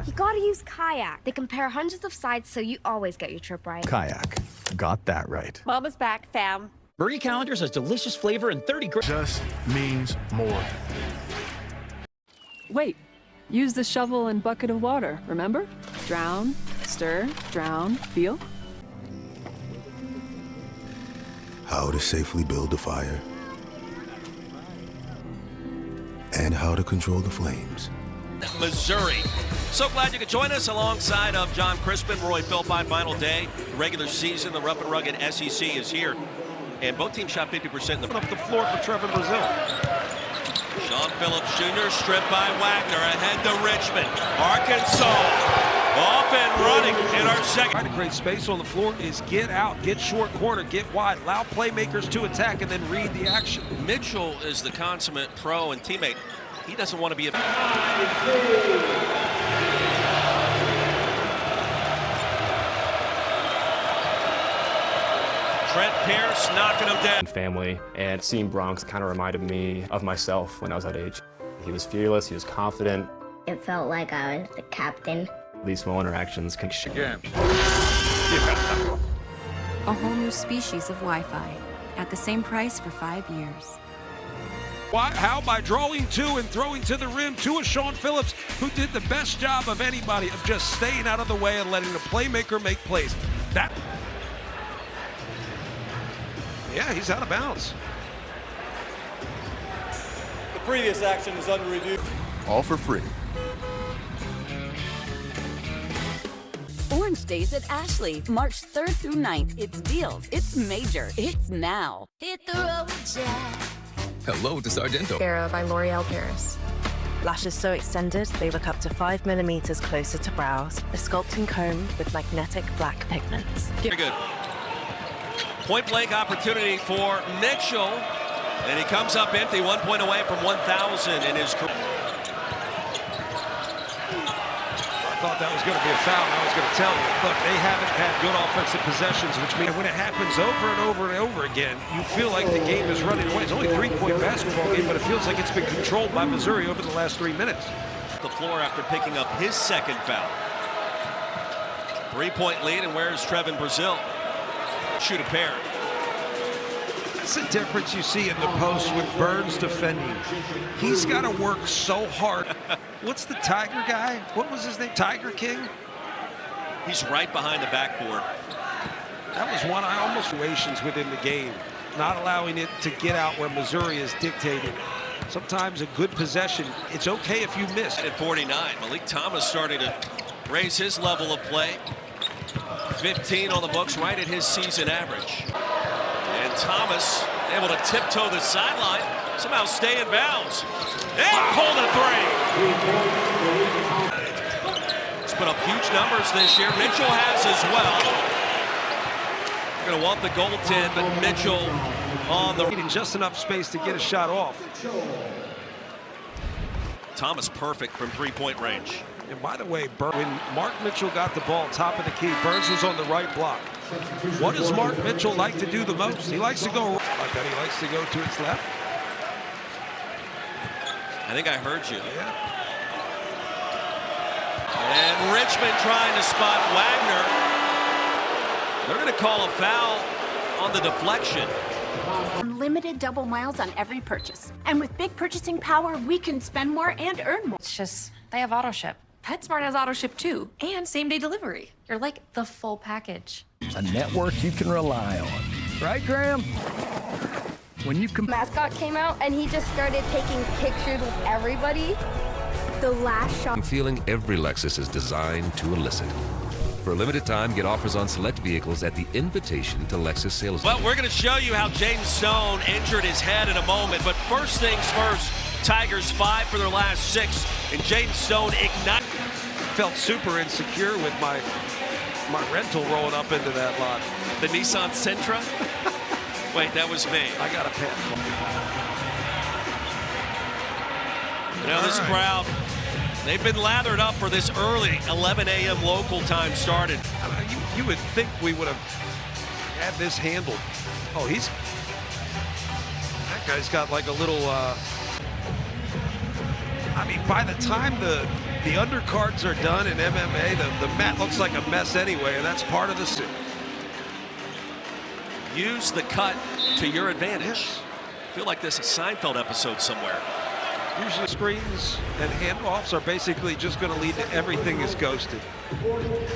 You gotta use Kayak. They compare hundreds of sites so you always get your trip right. Kayak. Got that right. Mama's back, fam. Birdie Calendars has delicious flavor and 30 grams. Just means more. Wait, use the shovel and bucket of water, remember? Drown, stir, drown, feel. How to safely build a fire. And how to control the flames. Missouri. So glad you could join us alongside of John Crispin, Roy Philpott. Final day, the regular season, the rough and rugged SEC is here. And both teams shot 50% up the floor for Trevor Brazil. Sean Phillips Jr. stripped by Wagner, ahead to Richmond. Arkansas off and running in our second. Trying to create space on the floor is get out, get short corner, get wide, allow playmakers to attack, and then read the action. Mitchell is the consummate pro and teammate. He doesn't want to be a... Trent Pierce knocking him down. Family, and seeing Bronx kind of reminded me of myself when I was that age. He was fearless, he was confident. It felt like I was the captain. These small interactions can... A whole new species of Wi-Fi at the same price for 5 years. Why? How? By drawing two and throwing to the rim to a Sean Phillips, who did the best job of anybody of just staying out of the way and letting the playmaker make plays. That... Yeah, he's out of bounds. The previous action is under review. All for free. Orange Days at Ashley, March 3rd through 9th. It's deals, it's major, it's now. Hit the road, Jack. Hello to Sargento. Era by L'Oreal Paris. Lashes so extended, they look up to 5 millimeters closer to brows. A sculpting comb with magnetic black pigments. Very good. Point blank opportunity for Mitchell. And he comes up empty, 1 point away from 1,000 in his career. I thought that was going to be a foul, and I was going to tell you. Look, they haven't had good offensive possessions, which means when it happens over and over and over again, you feel like the game is running away. It's only a 3-point basketball game, but it feels like it's been controlled by Missouri over the last 3 minutes. The floor after picking up his second foul. 3-point lead, and where's Trevin Brazil? Shoot a pair. That's the difference you see in the post with Burns defending. He's got to work so hard. What's the Tiger guy? What was his name? Tiger King? He's right behind the backboard. That was one I almost situations within the game, not allowing it to get out where Missouri is dictated. Sometimes a good possession, it's okay if you miss. At 49, Malik Thomas starting to raise his level of play. 15 on the books, right at his season average. And Thomas able to tiptoe the sideline, somehow stay in bounds, and pull the three. He's put up huge numbers this year. Mitchell has as well. You're going to want the goaltend, but Mitchell on the... Needing just enough space to get a shot off. Thomas perfect from 3-point range. And by the way, when Mark Mitchell got the ball top of the key, Burns was on the right block. What does Mark Mitchell like to do the most? He likes to go like that. He likes to go to his left. I think I heard you. Yeah. And Richmond trying to spot Wagner. They're going to call a foul on the deflection. Unlimited double miles on every purchase. And with big purchasing power, we can spend more and earn more. It's just, they have auto ship. PetSmart has auto ship too, and same-day delivery. You're like the full package. A network you can rely on. Right, Graham? When you Mascot came out and he just started taking pictures with everybody. The last shot. I'm feeling every Lexus is designed to elicit. For a limited time, get offers on select vehicles at the Invitation to Lexus sales. Well, we're going to show you how James Stone injured his head in a moment. But first things first, Tigers 5 for their last 6. And James Stone ignited. Felt super insecure with my rental rolling up into that lot. The Nissan Sentra? Wait, that was me. I got a pet. Now this crowd, they've been lathered up for this early 11 a.m. local time started. You would think we would have had this handled. Oh, that guy's got like a little, I mean, by the time the The undercards are done in MMA. The mat looks like a mess anyway, and that's part of the suit. Use the cut to your advantage. I feel like this is a Seinfeld episode somewhere. Usually screens and handoffs are basically just going to lead to everything is ghosted.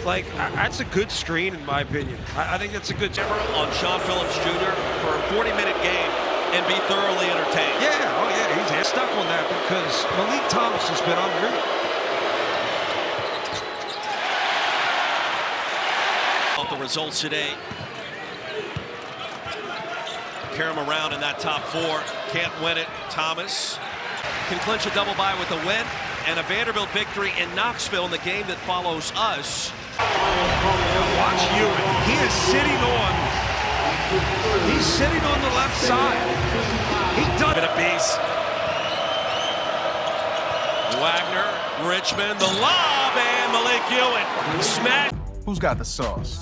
Like, that's a good screen in my opinion. I think it's a good on Sean Phillips Jr. for a 40-minute game and be thoroughly entertained. Yeah, oh yeah, he's stuck on that because Malik Thomas has been unreal. Off the results today. Carry him around in that top four. Can't win it. Thomas can clinch a double bye with a win and a Vanderbilt victory in Knoxville in the game that follows us. Watch Ewing. He is sitting on. He's sitting on the left side. He does a beast. Wagner, Richmond, the lob, and Malik Ewing smack. Who's got the sauce?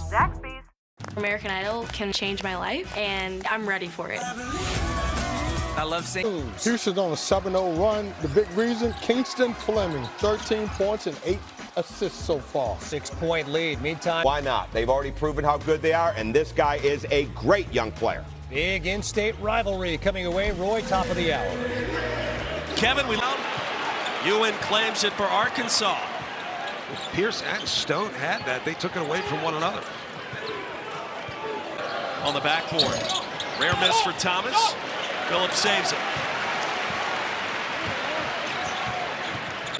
American Idol can change my life, and I'm ready for it. I love singing. Houston's on a 7-0 run. The big reason, Kingston Fleming, 13 points and 8 assists so far. 6-point lead. Meantime, why not? They've already proven how good they are, and this guy is a great young player. Big in-state rivalry coming away. Roy, top of the hour. Kevin, we know Ewing claims it for Arkansas. If Pierce and Stone had that, they took it away from one another. On the backboard, rare miss for Thomas. Phillips saves it.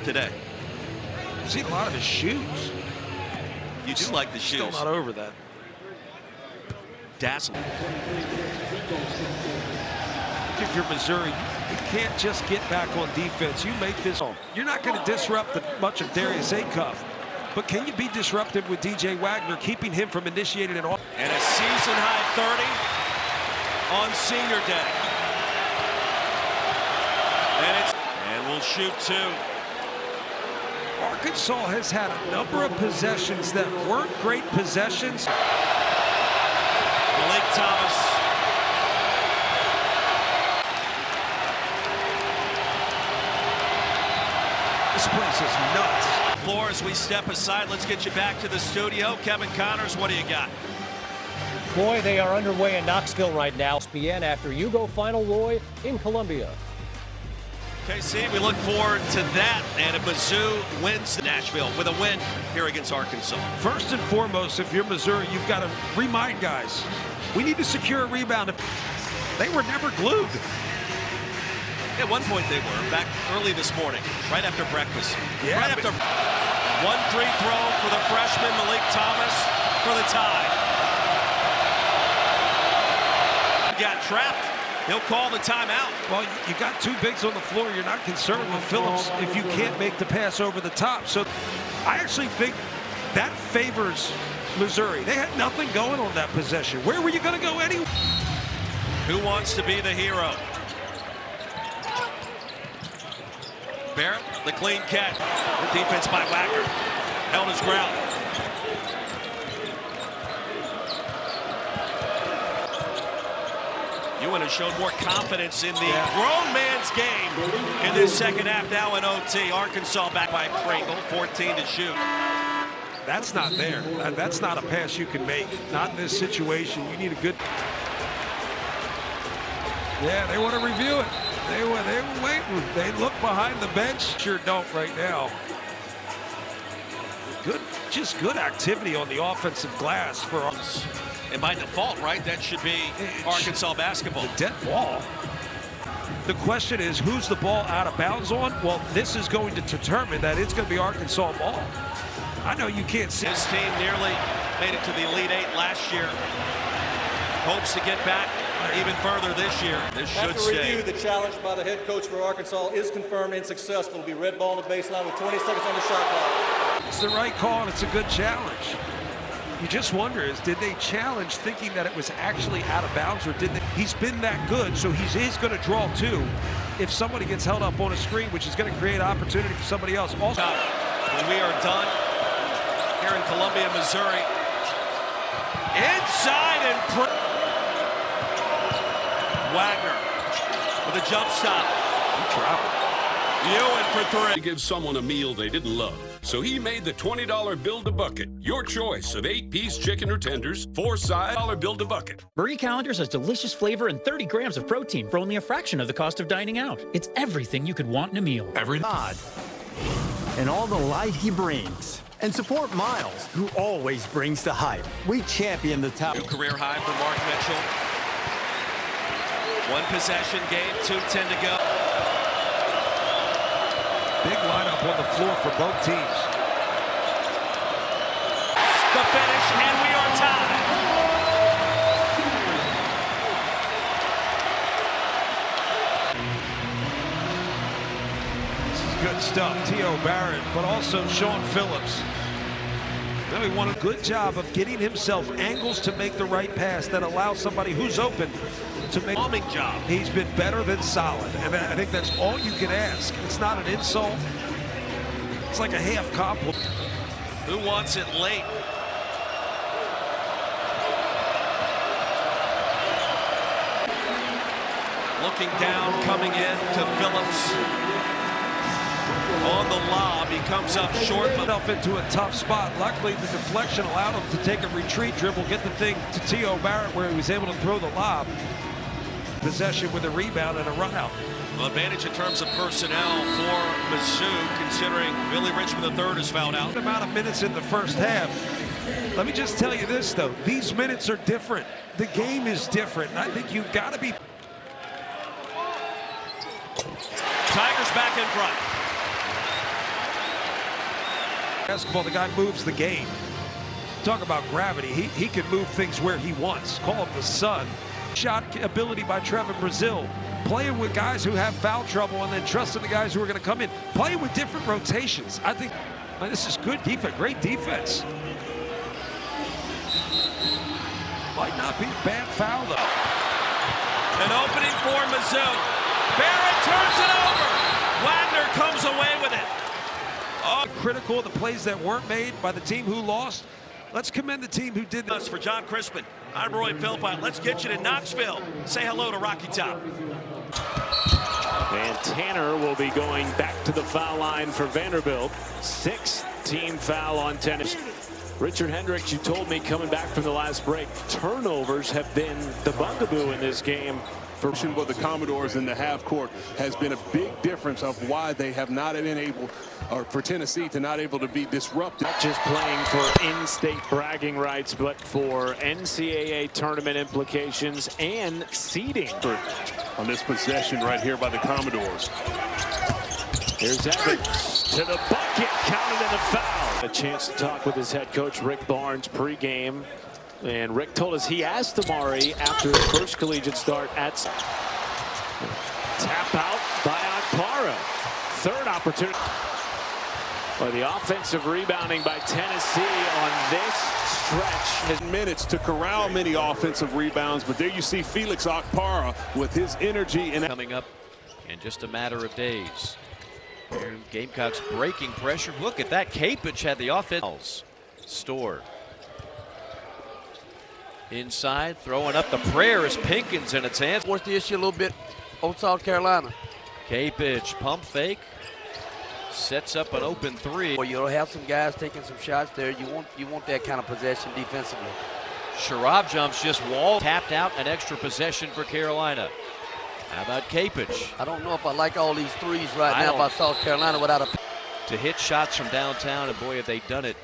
Today. I've seen a lot of his shoes. You do like the shoes. Still not over that. Dazzling. If you're Missouri, you can't just get back on defense. You make this home. You're not going to disrupt much of Darius Acuff. But can you be disruptive with DJ Wagner, keeping him from initiating an off? And a season-high 30 on senior day. And we'll shoot two. Arkansas has had a number of possessions that weren't great possessions. Malik Thomas. This place is nuts. Floor as we step aside. Let's get you back to the studio. Kevin Connors, what do you got? Boy, they are underway in Knoxville right now. ESPN after you go final, Roy, in Columbia. KC, we look forward to that. And if Mizzou wins Nashville with a win here against Arkansas. First and foremost, if you're Missouri, you've got to remind guys, we need to secure a rebound. They were never glued. At one point they were, back early this morning, right after breakfast. Yeah, right after 1 free throw for the freshman Malik Thomas for the tie. Got trapped. He'll call the timeout. Well, you got two bigs on the floor. You're not concerned with Phillips if you can't make the pass over the top. So I actually think that favors Missouri. They had nothing going on that possession. Where were you going to go anyway? Who wants to be the hero? Barrett, the clean catch. The defense by Wagner. Held his ground. Ewing has shown more confidence in the grown man's game in this second half. Now in OT. Arkansas back by Pringle, 14 to shoot. That's not there. That's not a pass you can make. Not in this situation. You need a good. Yeah, they want to review it. They were waiting. They look behind the bench. Sure don't right now. Just good activity on the offensive glass for us. And by default, right, that should be Arkansas basketball. The dead ball. The question is, who's the ball out of bounds on? Well, this is going to determine that it's going to be Arkansas ball. I know you can't see. This team nearly made it to the Elite Eight last year. Hopes to get back even further this year. This should stay. After review, the challenge by the head coach for Arkansas is confirmed and successful. It'll be red ball on the baseline with 20 seconds on the shot clock. It's the right call, and it's a good challenge. You just wonder, did they challenge thinking that it was actually out of bounds, or did they? He's been that good, so he is going to draw two if somebody gets held up on a screen, which is going to create opportunity for somebody else. Also, when we are done here in Columbia, Missouri, inside and Wagner with a jump stop. He traveled. Ewan for three. To give someone a meal they didn't love. So he made the $20 Build-A-Bucket. Your choice of 8-piece chicken or tenders, 4-side Build-A-Bucket. Marie Callender's has delicious flavor and 30 grams of protein for only a fraction of the cost of dining out. It's everything you could want in a meal. Every nod. And all the light he brings. And support Miles, who always brings the hype. We champion the top. New career high for Mark Mitchell. 1 possession game, 2:10 to go. Big lineup on the floor for both teams. The finish, and we are tied. This is good stuff. T.O. Barrett, but also Sean Phillips. Really won a good job of getting himself angles to make the right pass that allows somebody who's open to make a job. He's been better than solid, and I think that's all you can ask. It's not an insult. It's like a half compliment. Who wants it late? Looking down, coming in to Phillips. On the lob, he comes up short. Up into a tough spot. Luckily, the deflection allowed him to take a retreat dribble, get the thing to T.O. Barrett where he was able to throw the lob. Possession with a rebound and a run out. Well, advantage in terms of personnel for Mizzou, considering Billy Richmond III is fouled out. Amount of minutes in the first half. Let me just tell you this, though. These minutes are different. The game is different. And I think you've got to be. Tigers back in front. Basketball, the guy moves the game. Talk about gravity. He can move things where he wants. Call him the sun. Shot ability by Trevor Brazil. Playing with guys who have foul trouble and then trusting the guys who are going to come in. Playing with different rotations. I think this is good defense. Great defense. Might not be a bad foul, though. An opening for Mizzou. Barrett turns it over. Wagner comes away with it. Oh, critical of the plays that weren't made by the team who lost. Let's commend the team who did this. For John Crispin, I'm Roy Philpott. Let's get you to Knoxville. Say hello to Rocky Top. And Tanner will be going back to the foul line for Vanderbilt. 6th team foul on tennis. Richard Hendricks, you told me coming back from the last break, turnovers have been the bugaboo in this game. But the Commodores in the half court has been a big difference of why they have not been able, or for Tennessee to not able to be disrupted. Not just playing for in-state bragging rights, but for NCAA tournament implications and seeding. On this possession right here by the Commodores. Here's Evans to the bucket, counted in the foul. A chance to talk with his head coach Rick Barnes pregame. And Rick told us he asked Amari after his first collegiate start at tap out by Akpara. 3rd opportunity. Well, the offensive rebounding by Tennessee on this stretch. His minutes to corral many offensive rebounds, but there you see Felix Akpara with his energy and coming up in just a matter of days. Gamecocks breaking pressure. Look at that. Capich had the offense. Store. Inside, throwing up the prayer is Pinkins, and it's hands. What's the issue a little bit on South Carolina? Capich, pump fake, sets up an open 3. Well, you'll have some guys taking some shots there. You want that kind of possession defensively. Sharab jumps just wall. Tapped out, an extra possession for Carolina. How about Capich? I don't know if I like all these threes now by South Carolina without a... To hit shots from downtown, and boy, have they done it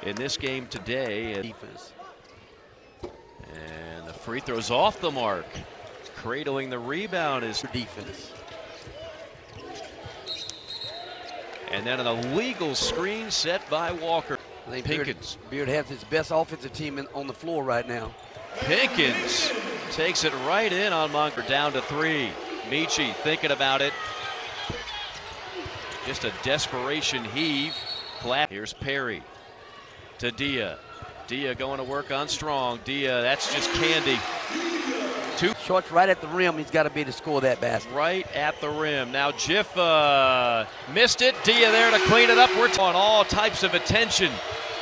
in this game today. Defense. And the free throw's off the mark. Cradling the rebound is defense. And then an illegal screen set by Walker. I think Pinkins. Beard has his best offensive team on the floor right now. Pinkins takes it right in on Monger. Down to 3. Michi thinking about it. Just a desperation heave. Here's Perry to Dia. Dia going to work on Strong. Dia, that's just candy. 2 shots right at the rim. He's got to be to score that basket. Right at the rim. Now Jiffa missed it. Dia there to clean it up. We're on all types of attention.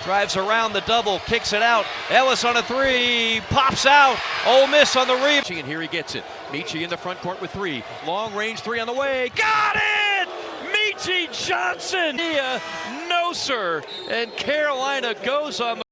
Drives around the double, kicks it out. Ellis on a 3, pops out. Ole Miss on the rebound. And here he gets it. Michi in the front court with 3. Long range 3 on the way. Got it! Reggie Johnson. No, sir. And Carolina goes on the